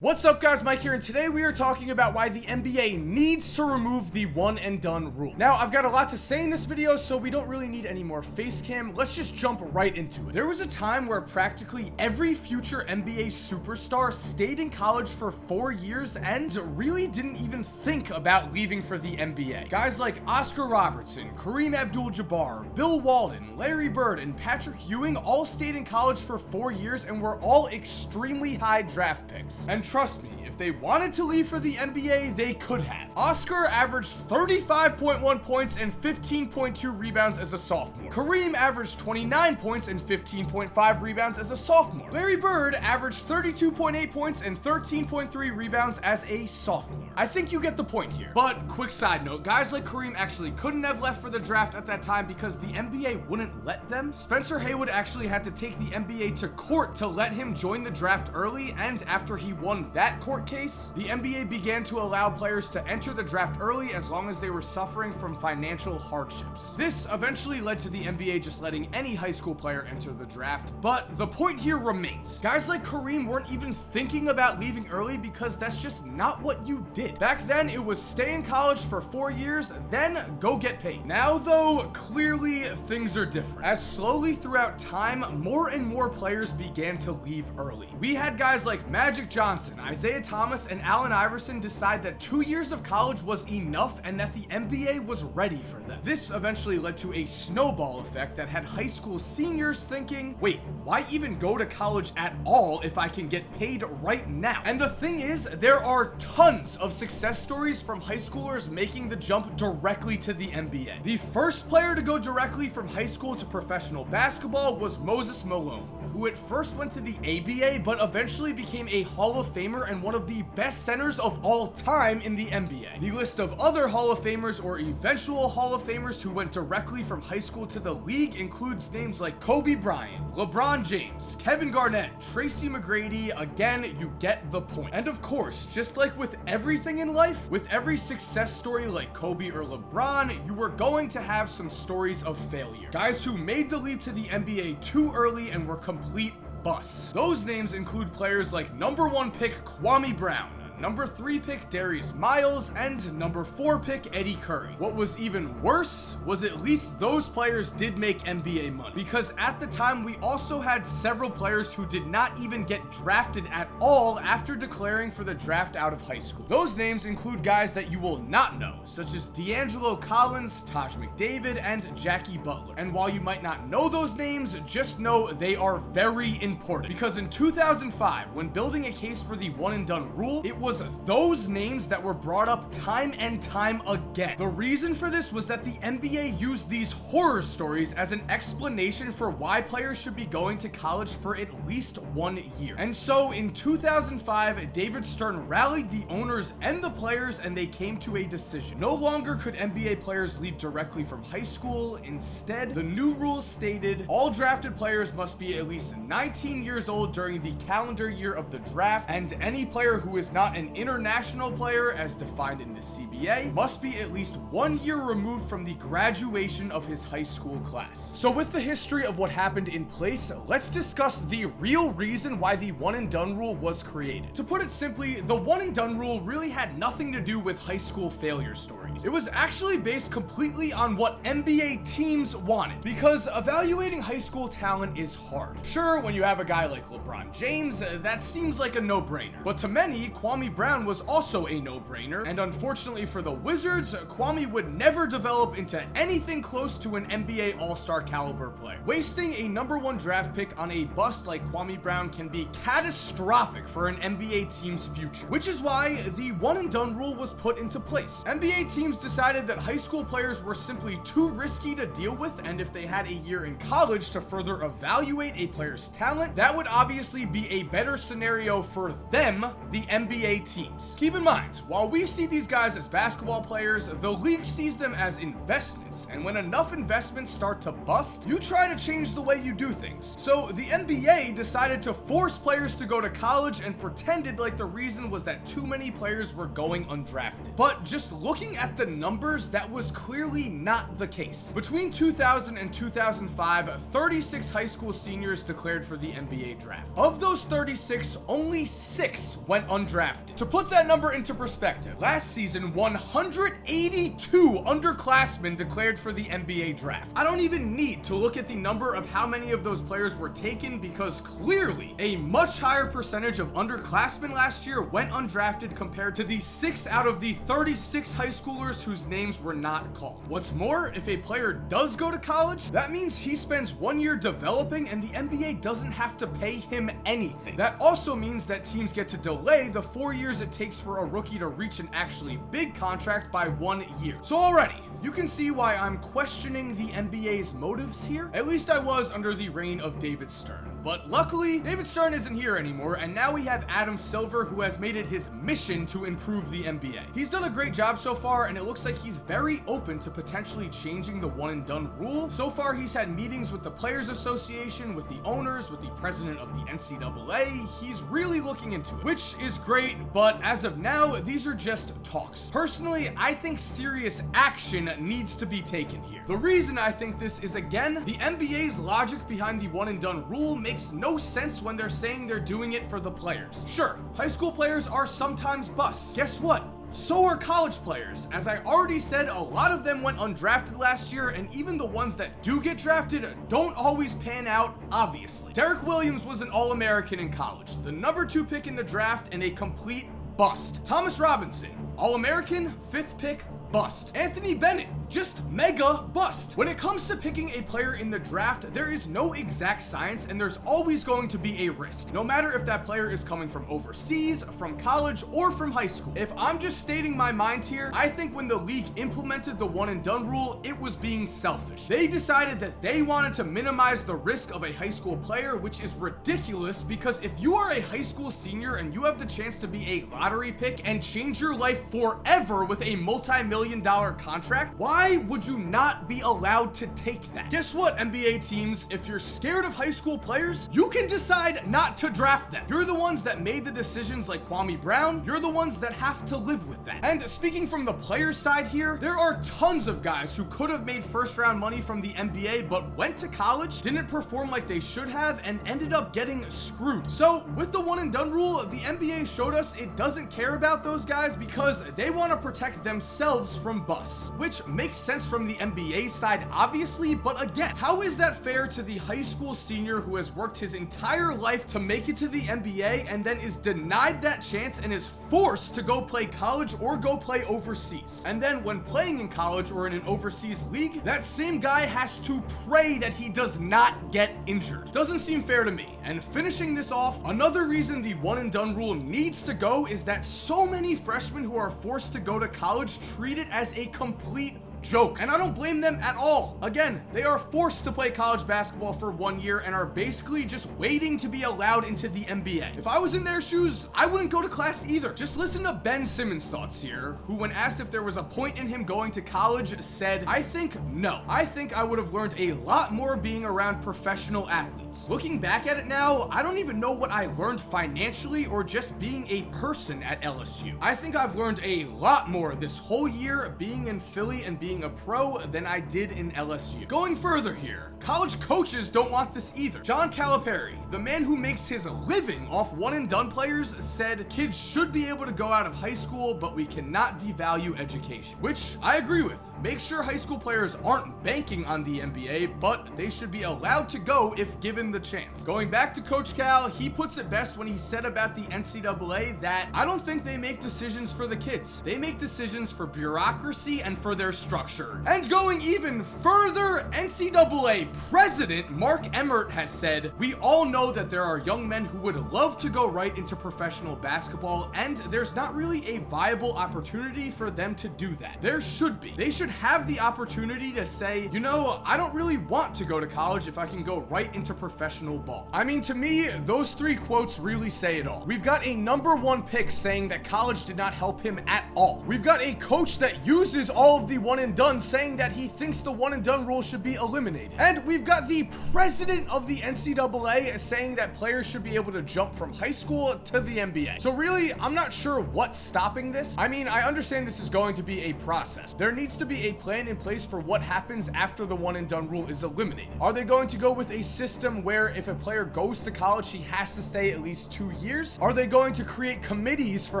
What's up guys, Mike here, and today we are talking about why the NBA needs to remove the one and done rule. Now, I've got a lot to say in this video, so we don't really need any more face cam. Let's just jump right into it. There was a time where practically every future NBA superstar stayed in college for 4 years and really didn't even think about leaving for the NBA. Guys like Oscar Robertson, Kareem Abdul-Jabbar, Bill Walton, Larry Bird, and Patrick Ewing all stayed in college for 4 years and were all extremely high draft picks. And trust me, if they wanted to leave for the NBA, they could have. Oscar averaged 35.1 points and 15.2 rebounds as a sophomore. Kareem averaged 29 points and 15.5 rebounds as a sophomore. Larry Bird averaged 32.8 points and 13.3 rebounds as a sophomore. I think you get the point here. But quick side note, guys like Kareem actually couldn't have left for the draft at that time because the NBA wouldn't let them. Spencer Haywood actually had to take the NBA to court to let him join the draft early, and after he won that court case, the NBA began to allow players to enter the draft early as long as they were suffering from financial hardships. This eventually led to the NBA just letting any high school player enter the draft, but the point here remains. Guys like Kareem weren't even thinking about leaving early because that's just not what you did. Back then, it was stay in college for 4 years, then go get paid. Now though, clearly things are different. As slowly throughout time, more and more players began to leave early. We had guys like Magic Johnson, Isaiah Thomas, and Allen Iverson decide that 2 years of college was enough and that the NBA was ready for them. This eventually led to a snowball effect that had high school seniors thinking, wait, why even go to college at all if I can get paid right now? And the thing is, there are tons of success stories from high schoolers making the jump directly to the NBA. The first player to go directly from high school to professional basketball was Moses Malone, who at first went to the ABA but eventually became a Hall of Famer and one of the best centers of all time in the NBA. The list of other Hall of Famers or eventual Hall of Famers who went directly from high school to the league includes names like Kobe Bryant, LeBron James, Kevin Garnett, Tracy McGrady. Again, you get the point. And of course, just like with everything in life, with every success story like Kobe or LeBron, you were going to have some stories of failure. Guys who made the leap to the NBA too early and were complete busts. Those names include players like number 1 pick Kwame Brown, number 3 pick Darius Miles, and number 4 pick Eddie Curry. What was even worse was at least those players did make NBA money, because at the time we also had several players who did not even get drafted at all after declaring for the draft out of high school. Those names include guys that you will not know, such as D'Angelo Collins, Taj McDavid, and Jackie Butler. And while you might not know those names, just know they are very important, because in 2005, when building a case for the one and done rule, it was those names that were brought up time and time again. The reason for this was that the NBA used these horror stories as an explanation for why players should be going to college for at least 1 year. And so in 2005, David Stern rallied the owners and the players, and they came to a decision. No longer could NBA players leave directly from high school. Instead, the new rules stated all drafted players must be at least 19 years old during the calendar year of the draft, and any player who is not an international player, as defined in the CBA, must be at least 1 year removed from the graduation of his high school class. So with the history of what happened in place, let's discuss the real reason why the one and done rule was created. To put it simply, the one and done rule really had nothing to do with high school failure stories. It was actually based completely on what NBA teams wanted, because evaluating high school talent is hard. Sure, when you have a guy like LeBron James, that seems like a no-brainer, but to many, Kwame Brown was also a no-brainer, and unfortunately for the Wizards, Kwame would never develop into anything close to an NBA All-Star caliber player. Wasting a number 1 draft pick on a bust like Kwame Brown can be catastrophic for an NBA team's future, which is why the one and done rule was put into place. NBA teams decided that high school players were simply too risky to deal with, and if they had a year in college to further evaluate a player's talent, that would obviously be a better scenario for them, the NBA NBA teams. Keep in mind, while we see these guys as basketball players, the league sees them as investments, and when enough investments start to bust, you try to change the way you do things. So the NBA decided to force players to go to college and pretended like the reason was that too many players were going undrafted. But just looking at the numbers, that was clearly not the case. Between 2000 and 2005, 36 high school seniors declared for the NBA draft. Of those 36, only 6 went undrafted. To put that number into perspective, last season, 182 underclassmen declared for the NBA draft. I don't even need to look at the number of how many of those players were taken, because clearly a much higher percentage of underclassmen last year went undrafted compared to the 6 out of the 36 high schoolers whose names were not called. What's more, if a player does go to college, that means he spends 1 year developing and the NBA doesn't have to pay him anything. That also means that teams get to delay the 4 years it takes for a rookie to reach an actually big contract by 1 year. So already, you can see why I'm questioning the NBA's motives here. At least I was under the reign of David Stern. But luckily, David Stern isn't here anymore, and now we have Adam Silver, who has made it his mission to improve the NBA. He's done a great job so far, and it looks like he's very open to potentially changing the one and done rule. So far, he's had meetings with the Players Association, with the owners, with the president of the NCAA. He's really looking into it, which is great, but as of now, these are just talks. Personally, I think serious action needs to be taken here. The reason I think this is, again, the NBA's logic behind the one and done rule makes no sense when they're saying they're doing it for the players. Sure, high school players are sometimes busts. Guess what? So are college players. As I already said, a lot of them went undrafted last year, and even the ones that do get drafted don't always pan out, obviously. Derek Williams was an All-American in college, the number 2 pick in the draft, and a complete bust. Thomas Robinson, All-American, 5th pick, bust. Anthony Bennett, just mega bust. When it comes to picking a player in the draft, there is no exact science, and there's always going to be a risk, no matter if that player is coming from overseas, from college, or from high school. If I'm just stating my mind here, I think when the league implemented the one and done rule, it was being selfish. They decided that they wanted to minimize the risk of a high school player, which is ridiculous, because if you are a high school senior and you have the chance to be a lottery pick and change your life forever with a multi-million-dollar contract, why would you not be allowed to take that? Guess what, NBA teams? If you're scared of high school players, you can decide not to draft them. You're the ones that made the decisions like Kwame Brown. You're the ones that have to live with that. And speaking from the players' side here, there are tons of guys who could have made first-round money from the NBA, but went to college, didn't perform like they should have, and ended up getting screwed. So with the one and done rule, the NBA showed us it doesn't care about those guys because they want to protect themselves from busts, which makes sense from the NBA side, obviously, but again, how is that fair to the high school senior who has worked his entire life to make it to the NBA and then is denied that chance and is forced to go play college or go play overseas? And then when playing in college or in an overseas league, that same guy has to pray that he does not get injured. Doesn't seem fair to me. And finishing this off, another reason the one and done rule needs to go is that so many freshmen who are forced to go to college treat it as a complete joke, and I don't blame them at all. Again, they are forced to play college basketball for 1 year and are basically just waiting to be allowed into the NBA. If I was in their shoes, I wouldn't go to class either. Just listen to Ben Simmons' thoughts here, who when asked if there was a point in him going to college, said, "I think no. I think I would have learned a lot more being around professional athletes. Looking back at it now, I don't even know what I learned financially or just being a person at LSU. I think I've learned a lot more this whole year being in Philly and being a pro than I did in LSU." Going further here, college coaches don't want this either. John Calipari, the man who makes his living off one and done players, said kids should be able to go out of high school, but we cannot devalue education, which I agree with. Make sure high school players aren't banking on the NBA, but they should be allowed to go if given the chance. Going back to Coach Cal, he puts it best when he said about the NCAA that I don't think they make decisions for the kids. They make decisions for bureaucracy and for their structure. infrastructure. And going even further, NCAA President Mark Emmert has said, "We all know that there are young men who would love to go right into professional basketball, and there's not really a viable opportunity for them to do that. There should be. They should have the opportunity to say, you know, I don't really want to go to college if I can go right into professional ball." I mean, to me, those three quotes really say it all. We've got a #1 pick saying that college did not help him at all. We've got a coach that uses all of the one and done saying that he thinks the one and done rule should be eliminated. And we've got the president of the NCAA saying that players should be able to jump from high school to the NBA. So really, I'm not sure what's stopping this. I mean, I understand this is going to be a process. There needs to be a plan in place for what happens after the one and done rule is eliminated. Are they going to go with a system where if a player goes to college, he has to stay at least 2 years? Are they going to create committees for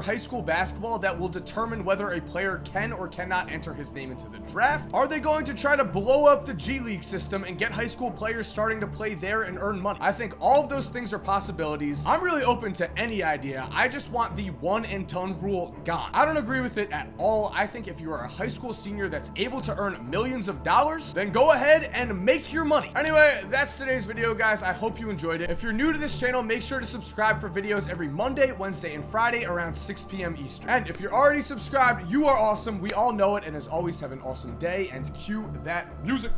high school basketball that will determine whether a player can or cannot enter his name into the draft? Are they going to try to blow up the G League system and get high school players starting to play there and earn money? I think all of those things are possibilities. I'm really open to any idea. I just want the one and done rule gone. I don't agree with it at all. I think if you are a high school senior that's able to earn millions of dollars, then go ahead and make your money. Anyway, that's today's video, guys. I hope you enjoyed it. If you're new to this channel, make sure to subscribe for videos every Monday, Wednesday, and Friday around 6 p.m. Eastern. And if you're already subscribed, you are awesome. We all know it. And as always, have an awesome day, and cue that music.